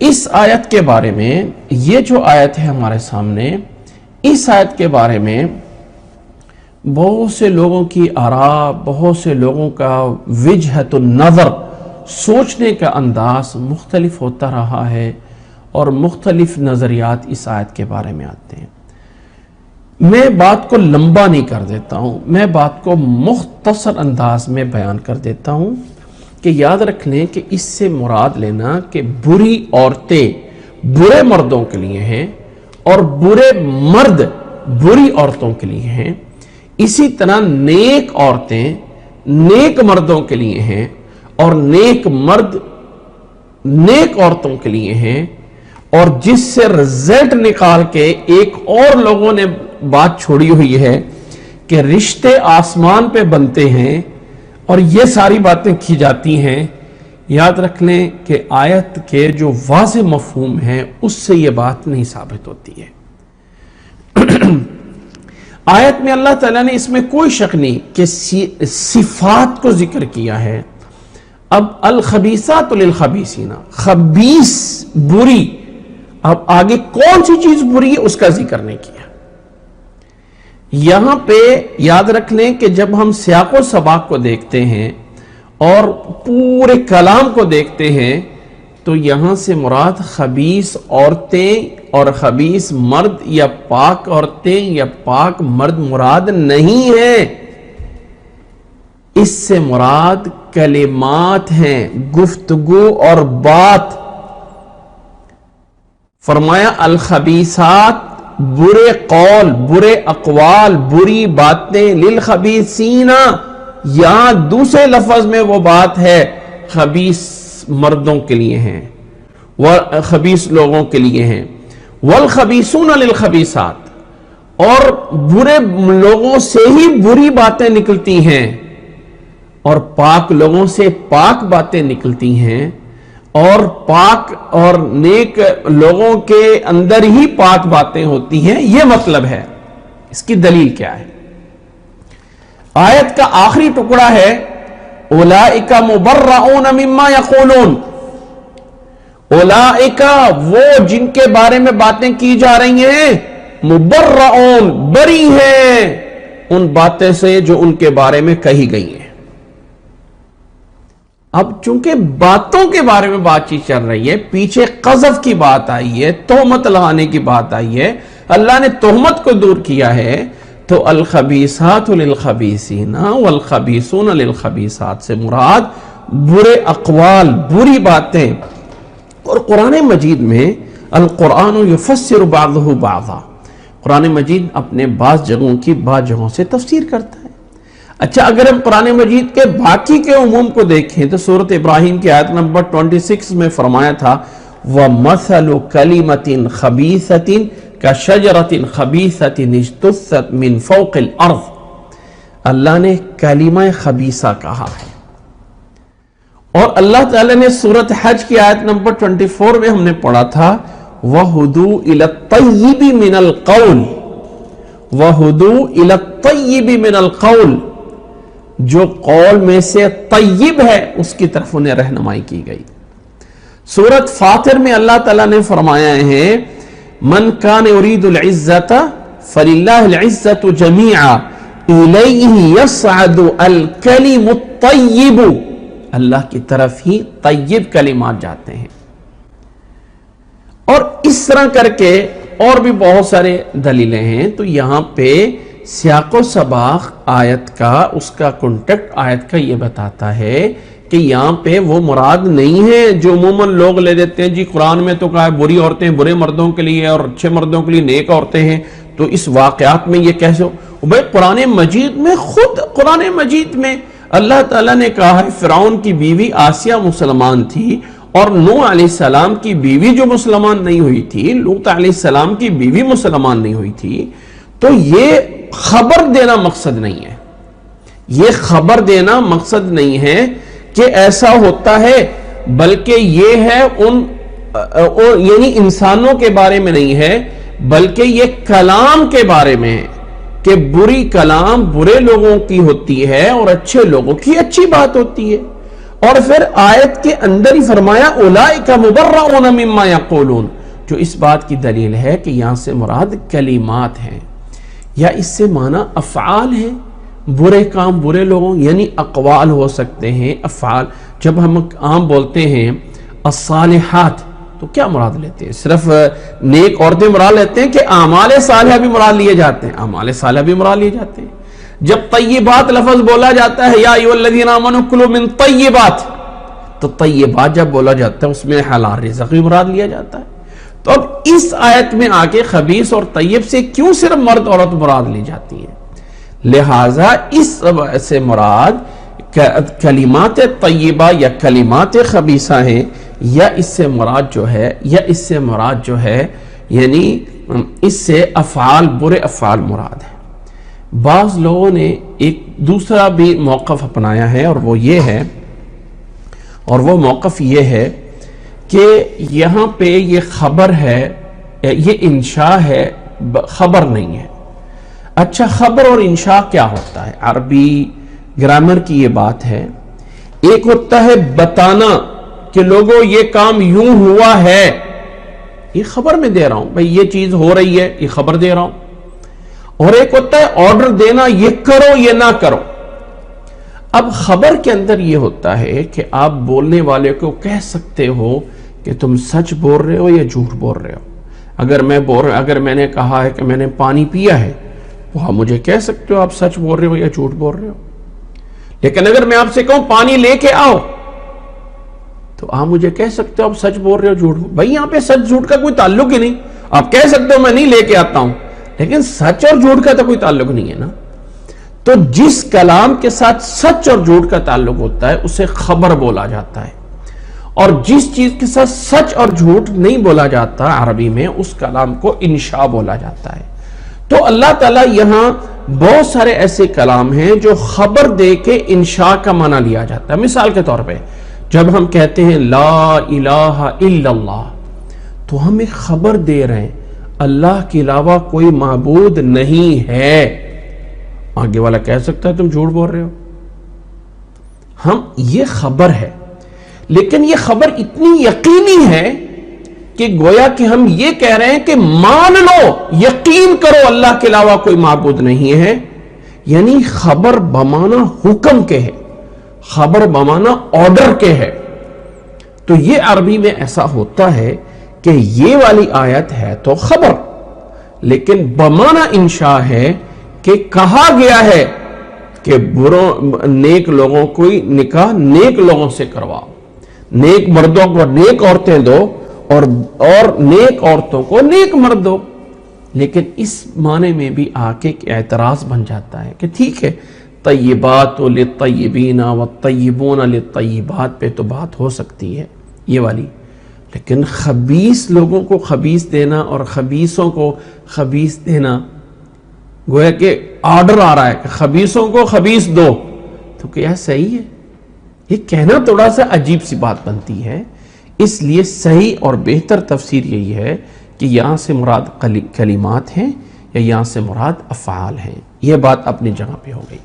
اس آیت کے بارے میں، یہ جو آیت ہے ہمارے سامنے، اس آیت کے بارے میں بہت سے لوگوں کی آراء، بہت سے لوگوں کا وجہت النظر، سوچنے کا انداز مختلف ہوتا رہا ہے، اور مختلف نظریات اس آیت کے بارے میں آتے ہیں۔ میں بات کو لمبا نہیں کر دیتا ہوں، میں بات کو مختصر انداز میں بیان کر دیتا ہوں کہ یاد رکھ لیں کہ اس سے مراد لینا کہ بری عورتیں برے مردوں کے لیے ہیں اور برے مرد بری عورتوں کے لیے ہیں، اسی طرح نیک عورتیں نیک مردوں کے لیے ہیں اور نیک مرد نیک عورتوں کے لیے ہیں، اور جس سے رزلٹ نکال کے ایک اور لوگوں نے بات چھوڑی ہوئی ہے کہ رشتے آسمان پہ بنتے ہیں اور یہ ساری باتیں کی جاتی ہیں۔ یاد رکھ لیں کہ آیت کے جو واضح مفہوم ہیں اس سے یہ بات نہیں ثابت ہوتی ہے۔ آیت میں اللہ تعالیٰ نے اس میں کوئی شک نہیں کہ صفات کو ذکر کیا ہے۔ اب الخبیثات للخبیثین، خبیث بری، اب آگے کون سی چیز بری ہے اس کا ذکر نہیں کیا۔ یہاں پہ یاد رکھ لیں کہ جب ہم سیاق و سباق کو دیکھتے ہیں اور پورے کلام کو دیکھتے ہیں تو یہاں سے مراد خبیث عورتیں اور خبیث مرد یا پاک عورتیں یا پاک مرد مراد نہیں ہیں، اس سے مراد کلمات ہیں، گفتگو اور بات۔ فرمایا الخبیثات، برے قول، برے اقوال، بری باتیں، للخبیثین، یہاں دوسرے لفظ میں وہ بات ہے خبیث مردوں کے لیے ہیں، خبیث لوگوں کے لیے ہیں۔ والخبیثون للخبیثات، اور برے لوگوں سے ہی بری باتیں نکلتی ہیں اور پاک لوگوں سے پاک باتیں نکلتی ہیں، اور پاک اور نیک لوگوں کے اندر ہی پاک باتیں ہوتی ہیں، یہ مطلب ہے۔ اس کی دلیل کیا ہے؟ آیت کا آخری ٹکڑا ہے اولئک مبرؤون مما یقولون، اولئک وہ جن کے بارے میں باتیں کی جا رہی ہیں، مبرؤون بری ہیں ان باتیں سے جو ان کے بارے میں کہی گئی ہیں۔ اب چونکہ باتوں کے بارے میں بات چیت چل رہی ہے، پیچھے قذف کی بات آئی ہے، تہمت لگانے کی بات آئی ہے، اللہ نے تہمت کو دور کیا ہے، تو الخبیثات للخبیثین والخبیثون للخبیثات سے مراد برے اقوال، بری باتیں۔ اور قرآن مجید میں القرآن یفسر بعضہ بعضا، قرآن مجید اپنے بعض جگہوں کی بعض جگہوں سے تفسیر کرتا ہے۔ اچھا، اگر ہم قرآن مجید کے باقی کے عموم کو دیکھیں تو سورۃ ابراہیم کی آیت نمبر 26 میں فرمایا تھا وَمَثَلُ كَلِمَةٍ خَبِيثَةٍ كَشَجَرَةٍ خَبِيثَةٍ اجْتُثَّتْ مِنْ فَوْقِ الْأَرْضِ، اللہ نے کلمہ خبیثہ کہا ہے۔ اور اللہ تعالیٰ نے سورۃ حج کی آیت نمبر 24 میں ہم نے پڑھا تھا وَهُدُوا إِلَى الطَّيِّبِ مِنَ الْقَوْلِ، وَهُدُوا إِلَى الطَّيِّبِ مِنَ الْقَوْلِ، جو قول میں سے طیب ہے اس کی طرف انہیں رہنمائی کی گئی۔ سورۃ فاطر میں اللہ تعالیٰ نے فرمایا ہے من کان یرید العزۃ فللہ العزۃ جمیعا الیہ یصعد الکلم الطیب، اللہ کی طرف ہی طیب کلمات جاتے ہیں۔ اور اس طرح کر کے اور بھی بہت سارے دلیلیں ہیں۔ تو یہاں پہ سیاق و سباق آیت کا، اس کا کنٹیکٹ آیت کا یہ بتاتا ہے کہ یہاں پہ وہ مراد نہیں ہے جو عموماً لوگ لے دیتے ہیں، جی قرآن میں تو کہا ہے بری عورتیں برے مردوں کے لیے اور اچھے مردوں کے لیے نیک عورتیں ہیں، تو اس واقعات میں یہ کیسے ہو؟ بھائی قرآن مجید میں، خود قرآن مجید میں اللہ تعالیٰ نے کہا ہے فرعون کی بیوی آسیہ مسلمان تھی، اور نوح علیہ السلام کی بیوی جو مسلمان نہیں ہوئی تھی، لوط علیہ السلام کی بیوی مسلمان نہیں ہوئی تھی۔ تو یہ خبر دینا مقصد نہیں ہے، یہ خبر دینا مقصد نہیں ہے کہ ایسا ہوتا ہے، بلکہ یہ ہے یعنی انسانوں کے بارے میں نہیں ہے، بلکہ یہ کلام کے بارے میں ہے کہ بری کلام برے لوگوں کی ہوتی ہے اور اچھے لوگوں کی اچھی بات ہوتی ہے۔ اور پھر آیت کے اندر ہی فرمایا اولئک مبرؤون مما یقولون، جو اس بات کی دلیل ہے کہ یہاں سے مراد کلمات ہیں، یا اس سے معنی افعال ہیں، برے کام برے لوگوں، یعنی اقوال ہو سکتے ہیں، افعال۔ جب ہم عام بولتے ہیں الصالحات تو کیا مراد لیتے ہیں؟ صرف نیک عورتیں مراد لیتے ہیں کہ اعمال صالحہ بھی مراد لیے جاتے ہیں؟ اعمال صالحہ بھی مراد لیے جاتے ہیں۔ جب طیبات لفظ بولا جاتا ہے یا ایھا الذین آمنوا کلوا من طیبات، تو طیبات جب بولا جاتا ہے اس میں حلال رزق بھی مراد لیا جاتا ہے۔ تو اب اس آیت میں آ کے خبیث اور طیب سے کیوں صرف مرد عورت مراد لی جاتی ہیں؟ لہٰذا اس سے مراد کلمات طیبہ یا کلمات خبیثہ ہیں، یا اس سے مراد جو ہے یعنی اس سے افعال برے افعال مراد ہیں۔ بعض لوگوں نے ایک دوسرا بھی موقف اپنایا ہے، اور وہ موقف یہ ہے کہ یہاں پہ یہ خبر ہے، یہ انشاء ہے، خبر نہیں ہے۔ اچھا، خبر اور انشاء کیا ہوتا ہے؟ عربی گرامر کی یہ بات ہے۔ ایک ہوتا ہے بتانا کہ لوگوں یہ کام یوں ہوا ہے، یہ خبر میں دے رہا ہوں، بھئی یہ چیز ہو رہی ہے، یہ خبر دے رہا ہوں۔ اور ایک ہوتا ہے آرڈر دینا، یہ کرو یہ نہ کرو۔ اب خبر کے اندر یہ ہوتا ہے کہ آپ بولنے والے کو کہہ سکتے ہو کہ تم سچ بول رہے ہو یا جھوٹ بول رہے ہو۔ اگر میں نے کہا ہے کہ میں نے پانی پیا ہے، وہ آپ مجھے کہہ سکتے ہو آپ سچ بول رہے ہو یا جھوٹ بول رہے ہو۔ لیکن اگر میں آپ سے کہوں پانی لے کے آؤ، تو آپ مجھے کہہ سکتے ہو آپ سچ بول رہے ہو جھوٹ بول۔ بھائی یہاں پہ سچ جھوٹ کا کوئی تعلق ہی نہیں۔ آپ کہہ سکتے ہو میں نہیں لے کے آتا ہوں، لیکن سچ اور جھوٹ کا تو کوئی تعلق نہیں ہے نا۔ تو جس کلام کے ساتھ سچ اور جھوٹ کا تعلق ہوتا ہے اسے خبر بولا جاتا ہے، اور جس چیز کے ساتھ سچ اور جھوٹ نہیں بولا جاتا عربی میں، اس کلام کو انشاء بولا جاتا ہے۔ تو اللہ تعالیٰ یہاں بہت سارے ایسے کلام ہیں جو خبر دے کے انشاء کا معنی لیا جاتا ہے۔ مثال کے طور پہ جب ہم کہتے ہیں لا الہ الا اللہ، تو ہم ایک خبر دے رہے ہیں اللہ کے علاوہ کوئی معبود نہیں ہے۔ آگے والا کہہ سکتا ہے تم جھوٹ بول رہے ہو، یہ خبر ہے، لیکن یہ خبر اتنی یقینی ہے کہ گویا کہ ہم یہ کہہ رہے ہیں کہ مان لو، یقین کرو اللہ کے علاوہ کوئی معبود نہیں ہے۔ یعنی خبر بمانا حکم کے ہے، خبر بمانا آرڈر کے ہے۔ تو یہ عربی میں ایسا ہوتا ہے کہ یہ والی آیت ہے تو خبر، لیکن بمانا انشاء ہے کہ کہا گیا ہے کہ نیک لوگوں کو نکاح نیک لوگوں سے کرواؤ، نیک مردوں کو نیک عورتیں دو، اور نیک عورتوں کو نیک مرد دو۔ لیکن اس معنی میں بھی آ کے اعتراض بن جاتا ہے کہ ٹھیک ہے، طیبات للطیبین والطیبون للطیبات پہ تو بات ہو سکتی ہے یہ والی، لیکن خبیث لوگوں کو خبیث دینا اور خبیثوں کو خبیث دینا، گویا کہ آرڈر آ رہا ہے کہ خبیثوں کو خبیث دو، تو کیا صحیح ہے؟ یہ کہنا تھوڑا سا عجیب سی بات بنتی ہے۔ اس لیے صحیح اور بہتر تفسیر یہی ہے کہ یہاں سے مراد کلمات ہیں یا یہاں سے مراد افعال ہیں۔ یہ بات اپنی جگہ پہ ہو گئی۔